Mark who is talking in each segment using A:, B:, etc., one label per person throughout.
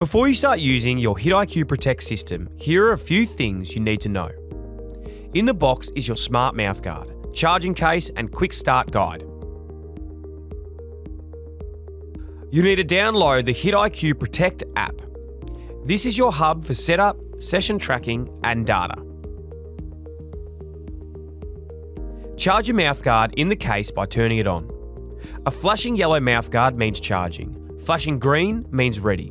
A: Before you start using your HITIQ PROTEQT system, here are a few things you need to know. In the box is your smart mouthguard, charging case and quick start guide. You need to download the HITIQ PROTEQT app. This is your hub for setup, session tracking and data. Charge your mouthguard in the case by turning it on. A flashing yellow mouthguard means charging. Flashing green means ready.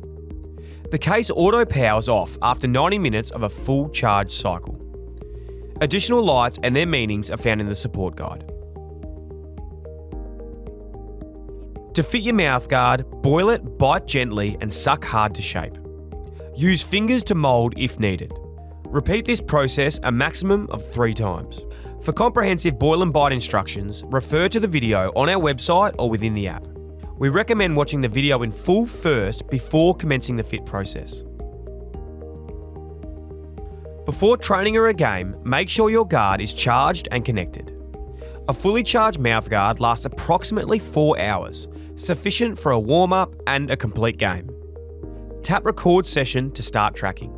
A: The case auto powers off after 90 minutes of a full charge cycle. Additional lights and their meanings are found in the support guide. To fit your mouthguard, boil it, bite gently and suck hard to shape. Use fingers to mould if needed. Repeat this process a maximum of 3 times. For comprehensive boil and bite instructions, refer to the video on our website or within the app. We recommend watching the video in full first before commencing the fit process. Before training or a game, make sure your guard is charged and connected. A fully charged mouthguard lasts approximately 4 hours, sufficient for a warm-up and a complete game. Tap record session to start tracking.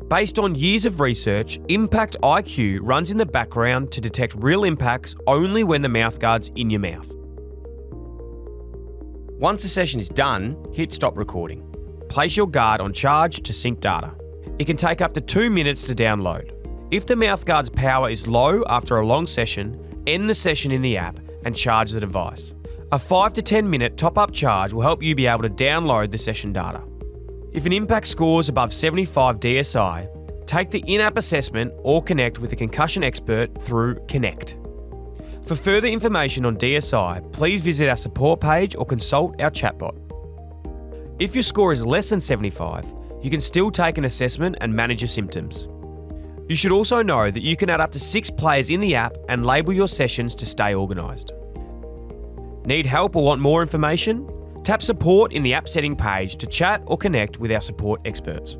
A: Based on years of research, Impact IQ runs in the background to detect real impacts only when the mouthguard's in your mouth. Once the session is done, hit stop recording. Place your guard on charge to sync data. It can take up to 2 minutes to download. If the mouthguard's power is low after a long session, end the session in the app and charge the device. A 5 to 10 minute top-up charge will help you be able to download the session data. If an impact scores above 75 DSI, take the in-app assessment or connect with a concussion expert through Connect. For further information on DSI, please visit our support page or consult our chatbot. If your score is less than 75, you can still take an assessment and manage your symptoms. You should also know that you can add up to 6 players in the app and label your sessions to stay organised. Need help or want more information? Tap support in the app setting page to chat or connect with our support experts.